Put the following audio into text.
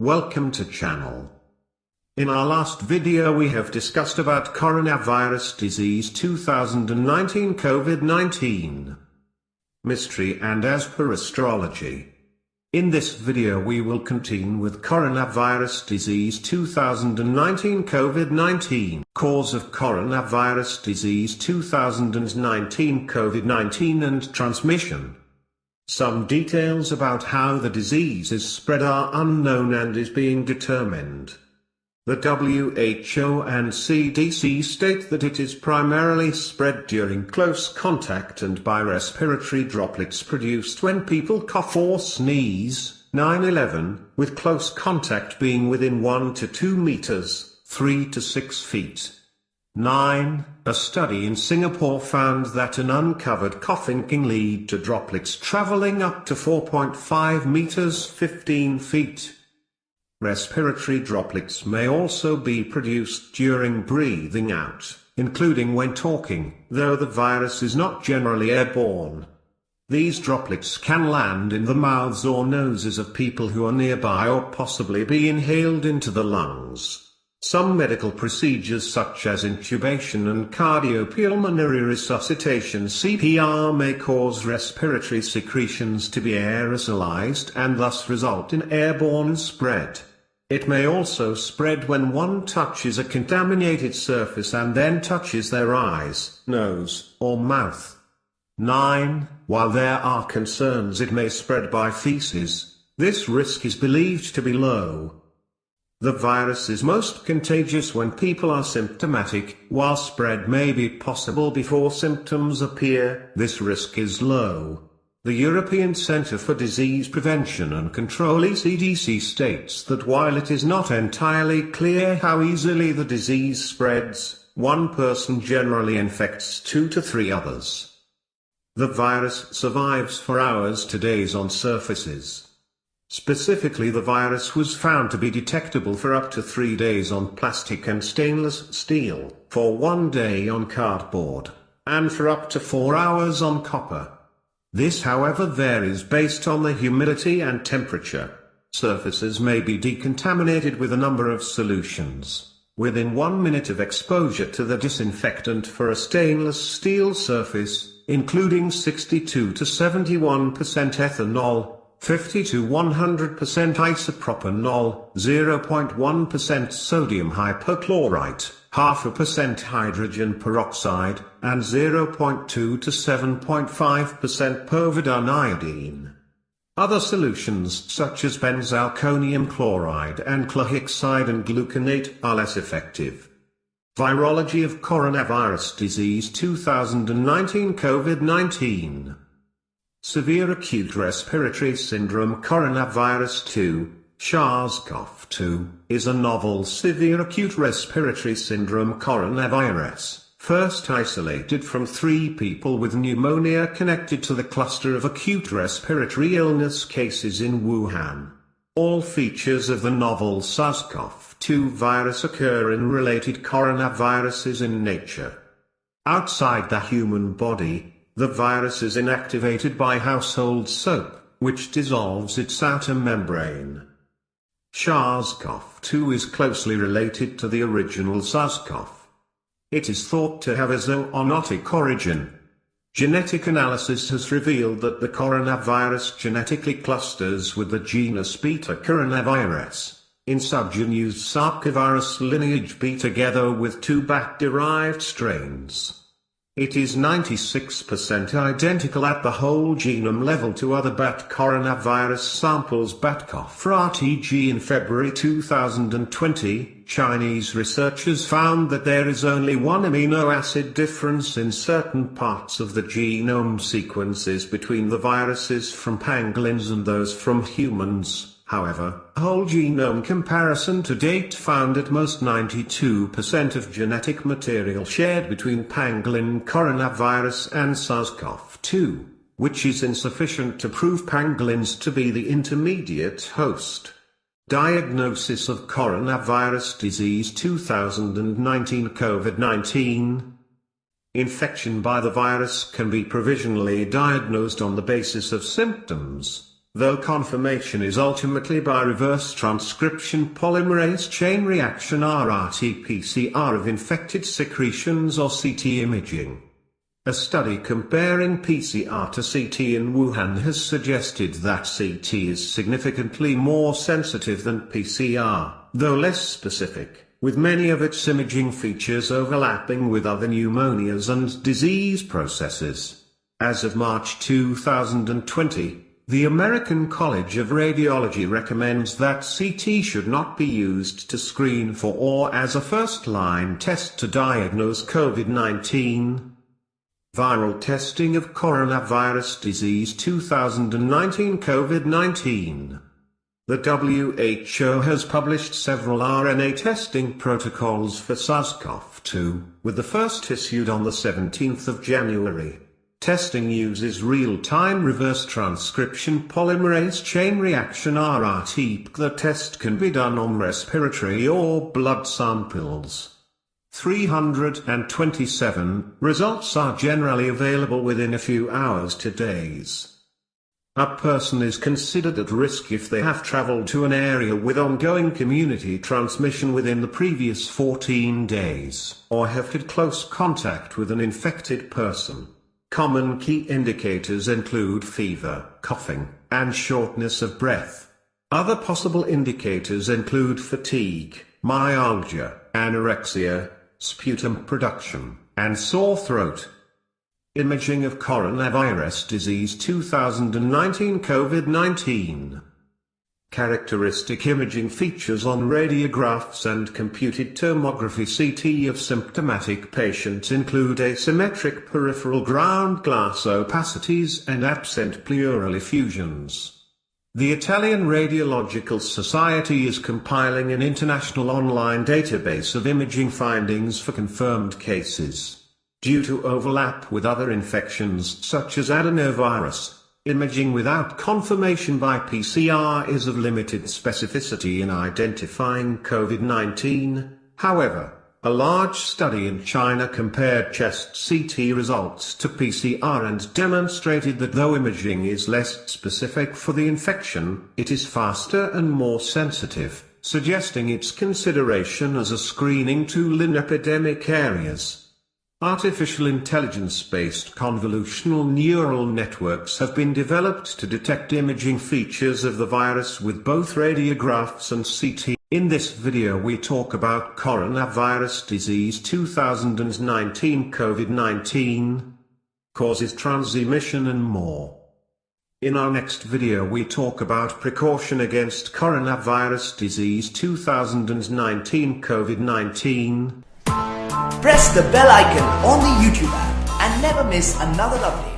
Welcome to channel. In our last video we have discussed about coronavirus disease 2019 COVID-19 mystery and as per astrology. In this video we will continue with coronavirus disease 2019 COVID-19 cause of coronavirus disease 2019 COVID-19 and transmission. Some details about how the disease is spread are unknown and is being determined. The WHO and CDC state that it is primarily spread during close contact and by respiratory droplets produced when people cough or sneeze. 9/11, with close contact being within 1 to 2 meters, 3 to 6 feet. 9. A study in Singapore found that an uncovered coughing can lead to droplets traveling up to 4.5 meters 15 feet. Respiratory droplets may also be produced during breathing out, including when talking, though the virus is not generally airborne. These droplets can land in the mouths or noses of people who are nearby or possibly be inhaled into the lungs. Some medical procedures such as intubation and cardiopulmonary resuscitation (CPR) may cause respiratory secretions to be aerosolized and thus result in airborne spread. It may also spread when one touches a contaminated surface and then touches their eyes, nose, or mouth. 9. While there are concerns it may spread by feces, this risk is believed to be low. The virus is most contagious when people are symptomatic. While spread may be possible before symptoms appear, this risk is low. The European Centre for Disease Prevention and Control (ECDC) states that while it is not entirely clear how easily the disease spreads, one person generally infects 2 to 3 others. The virus survives for hours to days on surfaces. Specifically, the virus was found to be detectable for up to 3 days on plastic and stainless steel, for 1 day on cardboard, and for up to 4 hours on copper. This, however, varies based on the humidity and temperature. Surfaces may be decontaminated with a number of solutions. Within 1 minute of exposure to the disinfectant for a stainless steel surface, including 62 to 71% ethanol, 50 to 100% isopropanol, 0.1% sodium hypochlorite, 0.5% hydrogen peroxide, and 0.2 to 7.5% povidone iodine. Other solutions such as benzalkonium chloride and chlorhexide and gluconate are less effective. Virology of coronavirus disease 2019 COVID-19. Severe acute respiratory syndrome coronavirus 2, SARS-CoV-2, is a novel severe acute respiratory syndrome coronavirus, first isolated from 3 people with pneumonia connected to the cluster of acute respiratory illness cases in Wuhan. All features of the novel SARS-CoV-2 virus occur in related coronaviruses in nature. Outside the human body, the virus is inactivated by household soap, which dissolves its outer membrane. SARS-CoV-2 is closely related to the original SARS-CoV. It is thought to have a zoonotic origin. Genetic analysis has revealed that the coronavirus genetically clusters with the genus Beta coronavirus, in subgenus Sarcovirus lineage B together with 2 bat-derived strains. It is 96% identical at the whole genome level to other bat coronavirus samples BAT-CoV-RTG. In February 2020, Chinese researchers found that there is only one amino acid difference in certain parts of the genome sequences between the viruses from pangolins and those from humans. However, whole genome comparison to date found at most 92% of genetic material shared between pangolin coronavirus and SARS-CoV-2, which is insufficient to prove pangolins to be the intermediate host. Diagnosis of coronavirus disease 2019 COVID-19. Infection by the virus can be provisionally diagnosed on the basis of symptoms. though confirmation is ultimately by reverse transcription polymerase chain reaction RT-PCR of infected secretions or CT imaging. A study comparing PCR to CT in Wuhan has suggested that CT is significantly more sensitive than PCR, though less specific, with many of its imaging features overlapping with other pneumonias and disease processes. As of March 2020, the American College of Radiology recommends that CT should not be used to screen for or as a first-line test to diagnose COVID-19. Viral testing of coronavirus disease 2019 COVID-19. The WHO has published several RNA testing protocols for SARS-CoV-2, with the first issued on the 17th of January. Testing uses real-time reverse transcription polymerase chain reaction RT. The test can be done on respiratory or blood samples. 327 results are generally available within a few hours to days. A person is considered at risk if they have traveled to an area with ongoing community transmission within the previous 14 days, or have had close contact with an infected person. Common key indicators include fever, coughing, and shortness of breath. Other possible indicators include fatigue, myalgia, anorexia, sputum production, and sore throat. Imaging of coronavirus disease 2019 COVID-19. Characteristic imaging features on radiographs and computed tomography CT of symptomatic patients include asymmetric peripheral ground glass opacities and absent pleural effusions. The Italian Radiological Society is compiling an international online database of imaging findings for confirmed cases. Due to overlap with other infections such as adenovirus, imaging without confirmation by PCR is of limited specificity in identifying COVID-19. However, a large study in China compared chest CT results to PCR and demonstrated that though imaging is less specific for the infection, it is faster and more sensitive, suggesting its consideration as a screening tool in epidemic areas. Artificial intelligence-based convolutional neural networks have been developed to detect imaging features of the virus with both radiographs and CT. In this video we talk about coronavirus disease 2019 COVID-19, causes, transmission and more. In our next video we talk about precaution against coronavirus disease 2019 COVID-19. Press the bell icon on the YouTube app and never miss another update.